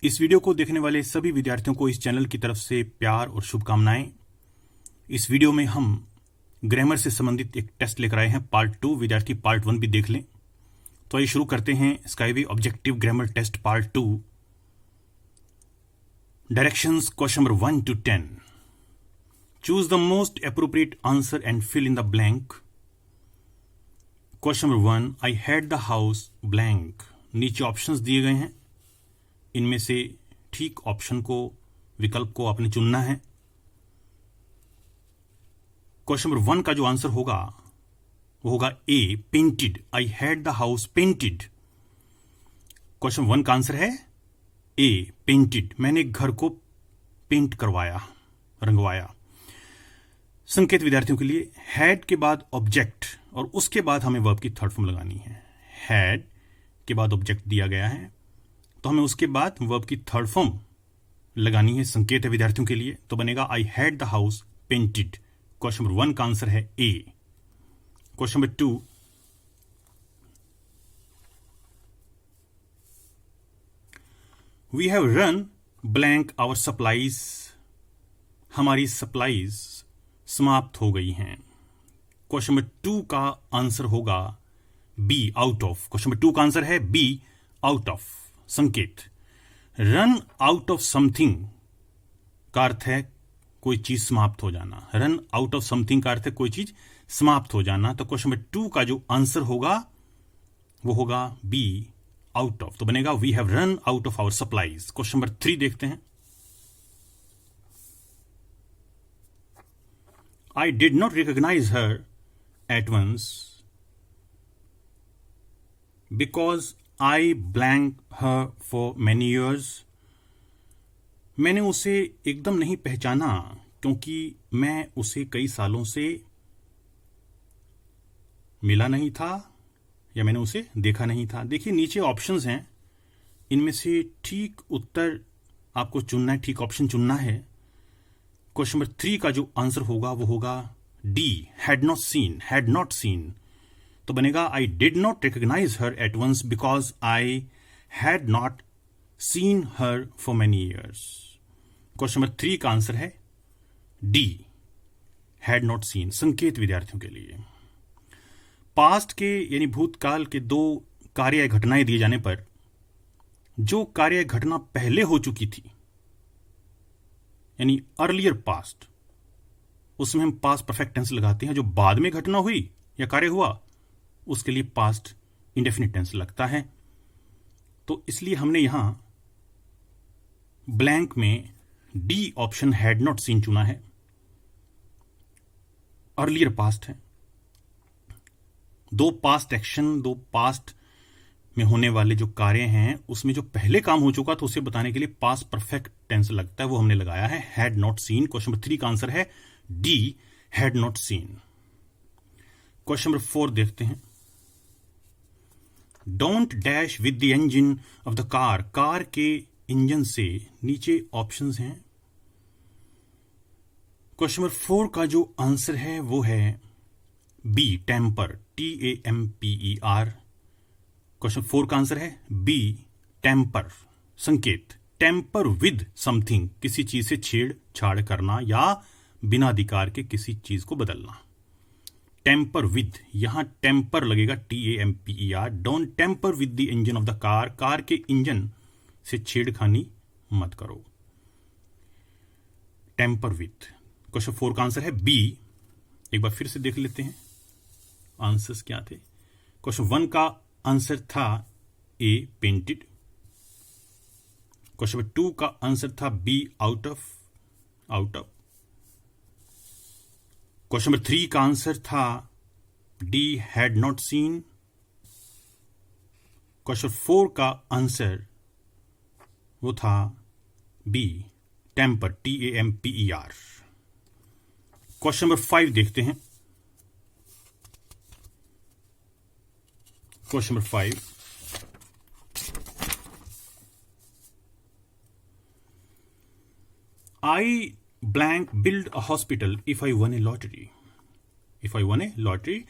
इस वीडियो को देखने वाले सभी विद्यार्थियों को इस चैनल की तरफ से प्यार और शुभकामनाएं। इस वीडियो में हम ग्रामर से संबंधित एक टेस्ट लेकर आए हैं पार्ट 2। विद्यार्थी पार्ट 1 भी देख लें। तो आइए शुरू करते हैं Skyway objective grammar test part 2। Directions question number 1 to 10। Choose the most appropriate answer and fill in the blank. Question number 1, I had the house blank. नीचे ऑप्शंस दिए गए हैं, इनमें से ठीक ऑप्शन को, विकल्प को आपने चुनना है। क्वेश्चन नंबर 1 का जो आंसर होगा वो होगा A, painted. I had the house painted. Question 1 का आंसर है ए, पेंटेड। मैंने घर को पेंट करवाया, रंगवाया। संकेत विद्यार्थियों के लिए, हैड के बाद ऑब्जेक्ट और उसके बाद हमें वर्ब की थर्ड फॉर्म लगानी है। हैड के बाद ऑब्जेक्ट दिया गया है तो हमें उसके बाद वर्ब की थर्ड फॉर्म लगानी है। संकेत है विद्यार्थियों के लिए, तो बनेगा I had the house painted. Question number 1 का आंसर है A. Question number 2, we have run blank our supplies. हमारी सप्लाईज समाप्त हो गई हैं। क्वेश्चन नंबर 2 का आंसर होगा B, out of. Question number 2 का आंसर है बी, आउट ऑफ। संकेत, रन आउट ऑफ समथिंग का अर्थ है कोई चीज समाप्त हो जाना। रन आउट ऑफ समथिंग का अर्थ है कोई चीज समाप्त हो जाना। तो क्वेश्चन नंबर 2 का जो आंसर होगा वो होगा बी, आउट ऑफ। तो बनेगा we have run out of our supplies. Question number 3 देखते हैं। I did not recognise her at once because I blank her for many years. मैंने उसे एकदम नहीं पहचाना क्योंकि मैं उसे कई सालों से मिला नहीं था या मैंने उसे देखा नहीं था। देखिए नीचे ऑप्शंस हैं, इनमें से ठीक उत्तर आपको चुनना है, ठीक ऑप्शन चुनना है। क्वेश्चन नंबर 3 का जो आंसर होगा वो होगा D, had not seen. Had not seen तो बनेगा I did not recognise her at once because I had not seen her for many years. Question number 3 का आंसर है डी, हैड नॉट सीन। संकेत विद्यार्थियों के लिए, पास्ट के यानी भूतकाल के 2 कार्य या घटनाएं दिए जाने पर जो कार्य घटना पहले हो चुकी थी यानी अर्लियर पास्ट, उसमें हम पास्ट परफेक्ट टेंस लगाते हैं। जो बाद में घटना हुई या कार्य हुआ उसके लिए पास्ट इंडेफिनिट टेंस लगता है। तो इसलिए हमने यहां ब्लैंक में D option had not scene चुना है। अर्लियर पास्ट है, 2 पास्ट एक्शन, 2 पास्ट में होने वाले जो कार्य हैं उसमें जो पहले काम हो चुका था उसे बताने के लिए पास्ट परफेक्ट टेंस लगता है, वो हमने लगाया है had not seen. Question number 3 का आंसर है D, had not seen. Question number 4 देखते हैं। Don't dash with the engine of the car. Car के इंजन से, नीचे ऑप्शंस हैं। क्वेश्चन नंबर 4 का जो आंसर है वो है बी, टेम्पर। TAMPER। क्वेश्चन 4 का आंसर है बी, टेम्पर। संकेत, टेम्पर विद समथिंग, किसी चीज से छेड़छाड़ करना या बिना अधिकार के किसी चीज को बदलना। टेम्पर विद, यहां टेम्पर लगेगा TAMPER। Don't tamper with the engine of the car. Car के इंजन से छेड़खानी मत करो। Temper with. क्वेश्चन 4 का आंसर है बी। एक बार फिर से देख लेते हैं आंसर्स क्या थे। क्वेश्चन 1 का आंसर था ए, पेंटेड। क्वेश्चन 2 का आंसर था B, out of. Question number 3 का आंसर था D, had not seen. Question 4 का आंसर वो था B, tamper, TAMPER। Question number 5 देखते हैं। Question number 5, I blank build a hospital if I won a lottery. If I won a lottery,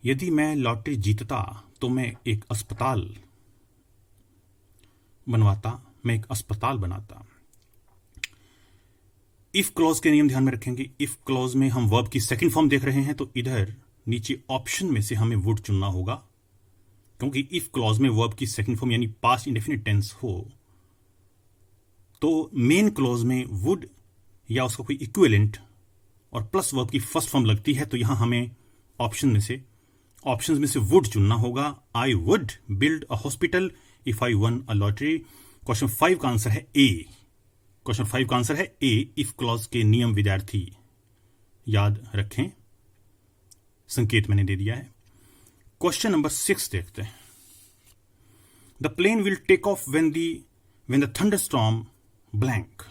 यदि मैं lottery जीतता तो मैं एक अस्पताल बनवाता। मैं एक अस्पताल बनाता। इफ क्लॉज के नियम ध्यान में रखेंगे। इफ क्लॉज में हम वर्ब की सेकंड फॉर्म देख रहे हैं, तो इधर नीचे ऑप्शन में से हमें वुड चुनना होगा, क्योंकि इफ क्लॉज में वर्ब की सेकंड फॉर्म यानी पास्ट इंडेफिनिट टेंस हो, तो मेन क्लॉज में वुड या उसका कोई इक्विवेलेंट और प्लस वर्ब की फर्स्ट फॉर्म लगती है, तो यहां हमें ऑप्शंस में से वुड चुनना होगा। I would build a hospital if I one a lottery. Question 5 का आंसर है ए। क्वेश्चन 5 का आंसर है ए। इफ क्लॉज के नियम विद्यार्थी याद रखें, संकेत मैंने दे दिया है। क्वेश्चन नंबर 6 देखते हैं। The plane will take off when the thunderstorm blank.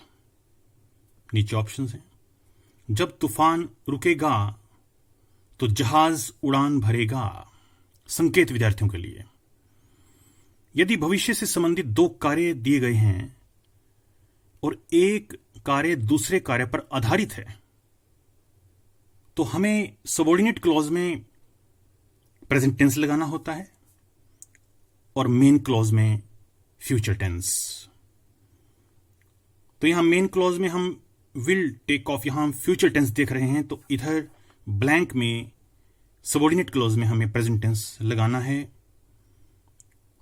नीचे ऑप्शंस हैं। जब तूफान रुकेगा तो जहाज उड़ान भरेगा। संकेत विद्यार्थियों के लिए, यदि भविष्य से संबंधित 2 कार्य दिए गए हैं और एक कार्य दूसरे कार्य पर आधारित है, तो हमें सबऑर्डिनेट क्लॉज में प्रेजेंट टेंस लगाना होता है और मेन क्लॉज में फ्यूचर टेंस। तो यहां मेन क्लॉज में हम विल टेक ऑफ, यहां हम फ्यूचर टेंस देख रहे हैं, तो इधर ब्लैंक में सबऑर्डिनेट क्लॉज में हमें प्रेजेंट टेंस लगाना है,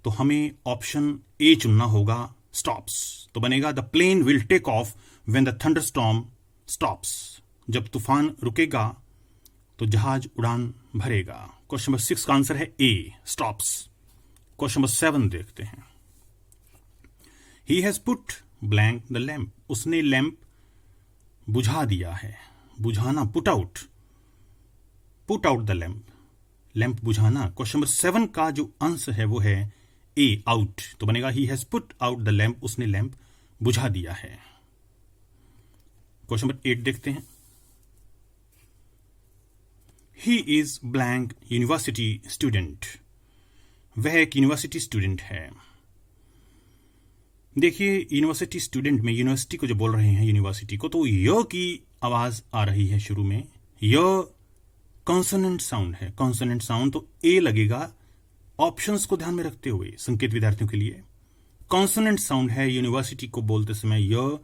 तो हमें ऑप्शन ए चुनना होगा, स्टॉप्स। तो बनेगा the plane will take off when the thunderstorm stops. जब तूफान रुकेगा तो जहाज उड़ान भरेगा। क्वेश्चन नंबर 6 का आंसर है ए, स्टॉप्स। क्वेश्चन नंबर 7 देखते हैं। He has put blank the lamp. उसने लैंप बुझा दिया है। बुझाना, put out the lamp, lamp बुझाना। क्वेश्चन नंबर 7 का जो आंसर है वो है ए, आउट। तो बनेगा he has put out the lamp. उसने लैंप बुझा दिया है। क्वेश्चन नंबर 8 देखते हैं। He is blank university student. वह एक यूनिवर्सिटी स्टूडेंट है। देखिए, यूनिवर्सिटी स्टूडेंट में यूनिवर्सिटी को जो बोल रहे हैं, यूनिवर्सिटी को, तो य की आवाज आ रही है शुरू में। य कॉन्सोनेंट साउंड है, कॉन्सोनेंट साउंड, तो ए लगेगा। ऑप्शंस को ध्यान में रखते हुए संकेत विद्यार्थियों के लिए, कॉन्सोनेंट साउंड है यूनिवर्सिटी को बोलते समय य,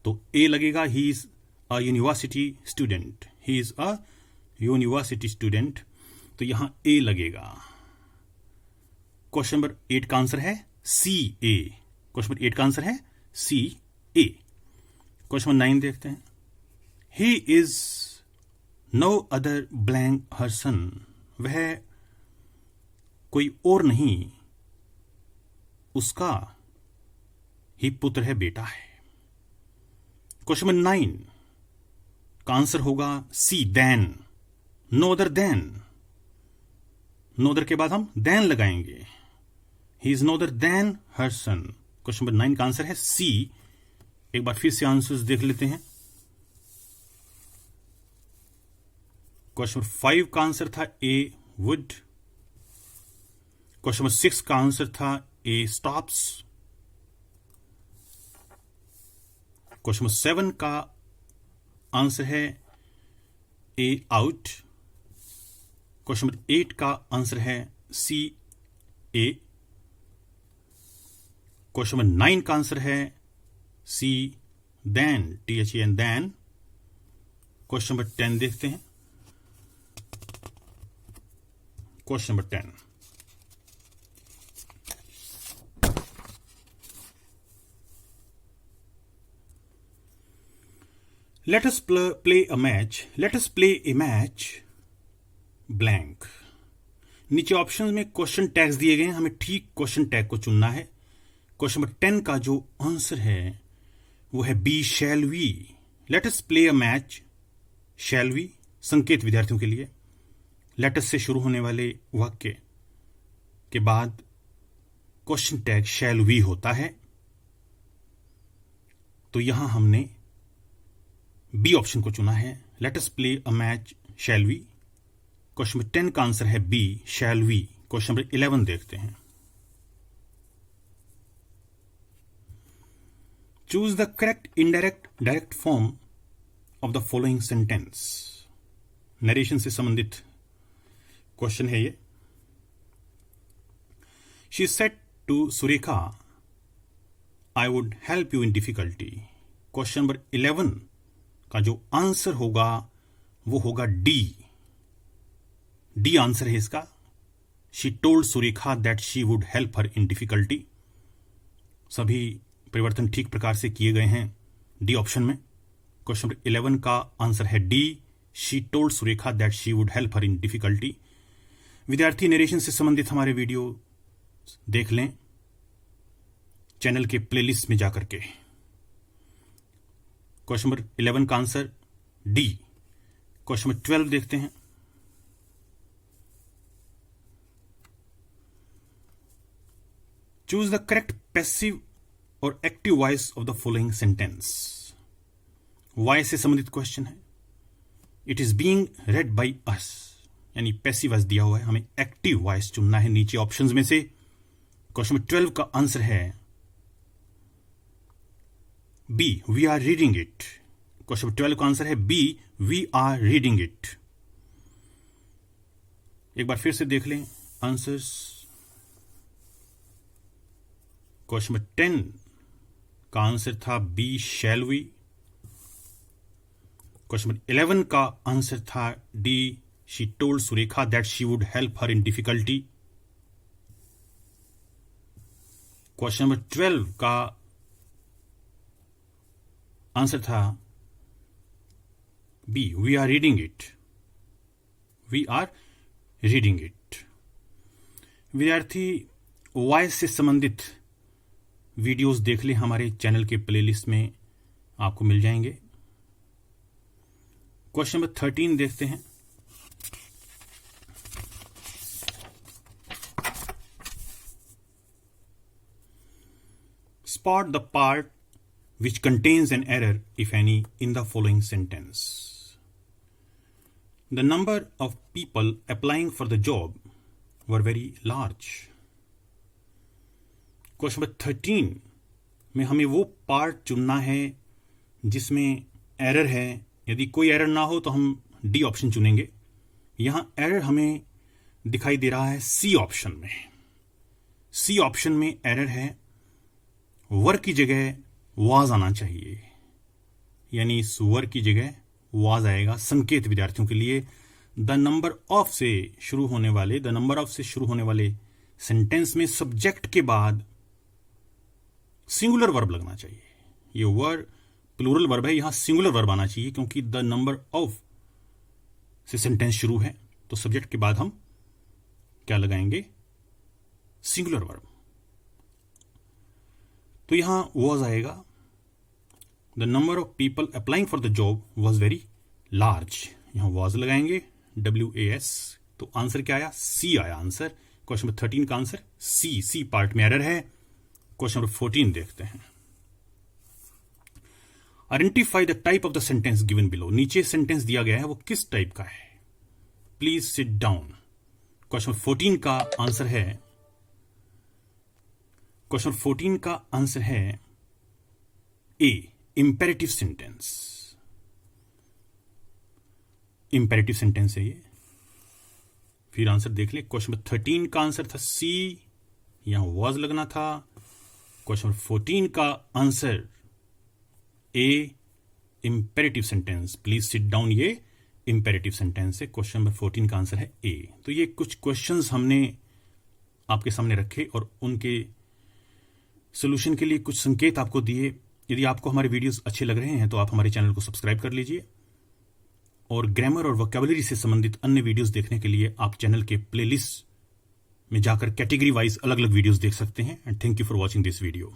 तो ए लगेगा। He is a university student. He is a university student, तो यहां ए लगेगा। क्वेश्चन नंबर 8 का आंसर है सी, ए। क्वेश्चन नंबर 8 का आंसर है सी, ए। क्वेश्चन नंबर 9 देखते हैं। He is no other blank her son. वह कोई और नहीं, उसका ही पुत्र है, बेटा है। क्वेश्चन नंबर 9 का आंसर होगा C, then. No other then, no other के बाद हम देन लगाएंगे। He is no other then her son. Question number 9 का आंसर है सी। एक बार फिर से आंसर्स देख लेते हैं। क्वेश्चन नंबर 5 का आंसर था ए, वुड। क्वेश्चन नंबर 6 का आंसर था ए, स्टॉप्स। क्वेश्चन नंबर 7 का आंसर है ए, आउट। क्वेश्चन नंबर 8 का आंसर है सी, ए। क्वेश्चन नंबर 9 का आंसर है C, then, THEN, then. Question number 10 देखते हैं। Question number 10, let us play a match. Let us play a match blank. नीचे ऑप्शंस में क्वेश्चन टैग्स दिए गए हैं, हमें ठीक क्वेश्चन टैग को चुनना है। क्वेश्चन नंबर 10 का जो आंसर है वो है B, shall we. Let us play a match, shall we. संकेत विद्यार्थियों के लिए, लेट अस से शुरू होने वाले वाक्य के बाद क्वेश्चन टैग शैल वी होता है, तो यहां हमने बी ऑप्शन को चुना है। Let us play a match, shall we. Question number 10 का आंसर है B, shall we. Question number 11 देखते हैं। Choose the correct indirect direct form of the following sentence. Narration से संबंधित क्वेश्चन है ये। She said to Surekha, I would help you in difficulty. Question number 11 का जो आंसर होगा वो होगा डी। डी आंसर है इसका। She told Surekha that she would help her in difficulty. सभी परिवर्तन ठीक प्रकार से किए गए हैं डी ऑप्शन में। क्वेश्चन नंबर 11 का आंसर है D. She told Surekha that she would help her in difficulty. विद्यार्थी नरेशन से संबंधित हमारे वीडियो देख लें चैनल के प्लेलिस्ट में जाकर के। क्वेश्चन नंबर 11 का आंसर डी। क्वेश्चन नंबर 12 देखते हैं। चूज द करेक्ट पैसिव और active voice of the following sentence. Voice से संबंधित क्वेश्चन है। It is being red by us, यानी पैसिव वॉइस दिया हुआ है, हमें एक्टिव वॉइस चुनना है नीचे ऑप्शंस में से। क्वेश्चन नंबर 12 का आंसर है B, we are reading it. Question number 12 का आंसर है B, we are reading it. एक बार फिर से देख लें आंसर्स। क्वेश्चन नंबर 10 का आंसर था B, shall we. Question number 11 का आंसर था D, she told Surekha that she would help her in difficulty. Question number 12 का आंसर था B, we are reading it. We are reading it. विद्यार्थी voice से संबंधित videos देख लें, हमारे चैनल के प्लेलिस्ट में आपको मिल जाएंगे। क्वेश्चन नंबर 13 देखते हैं। Spot the part which contains an error, if any, in the following sentence. The number of people applying for the job were very large. Question number 13 में हमें वो पार्ट चुनना है जिसमें एरर है। यदि कोई एरर ना हो तो हम डी ऑप्शन चुनेंगे। यहां एरर हमें दिखाई दे रहा है सी ऑप्शन में। सी ऑप्शन में एरर है, वर की जगह वाज आना चाहिए, यानी इस वर की जगह वाज आएगा। संकेत विद्यार्थियों के लिए द नंबर ऑफ से शुरू होने वाले सेंटेंस में सब्जेक्ट के बाद सिंगुलर वर्ब लगना चाहिए। ये वर्ब प्लूरल वर्ब है, यहां सिंगुलर वर्ब आना चाहिए क्योंकि द नंबर ऑफ से सेंटेंस शुरू है, तो सब्जेक्ट के बाद हम क्या लगाएंगे? Singular verb. तो यहां वॉज आएगा। The number of people applying for the job was very large. यहां वॉज लगाएंगे, WAS। तो आंसर क्या आया? सी आया आंसर। क्वेश्चन नंबर 13 का आंसर सी पार्ट में एरर है। क्वेश्चन नंबर 14 देखते हैं। Identify the type of the sentence given below. नीचे सेंटेंस दिया गया है वो किस टाइप का है? Please sit down. क्वेश्चन 14 का आंसर है ए, इंपेरेटिव सेंटेंस। इंपेरेटिव सेंटेंस है ये। फिर आंसर देख ले। क्वेश्चन नंबर 13 का आंसर था सी, यहां वॉज लगना था। क्वेश्चन नंबर 14 का answer A, imperative sentence. Please sit down, ये इंपेरेटिव सेंटेंस है। क्वेश्चन नंबर 14 का आंसर है ए। तो ये कुछ क्वेश्चंस हमने आपके सामने रखे और उनके सोल्यूशन के लिए कुछ संकेत आपको दिए। यदि आपको हमारे वीडियोस अच्छे लग रहे हैं तो आप हमारे चैनल को सब्सक्राइब कर लीजिए और ग्रामर और वोकैबुलरी से संबंधित अन्य वीडियोस देखने के लिए आप चैनल के प्लेलिस्ट में जाकर कैटेगरी वाइज अलग अलग वीडियोस देख सकते हैं। And thank you for watching this video.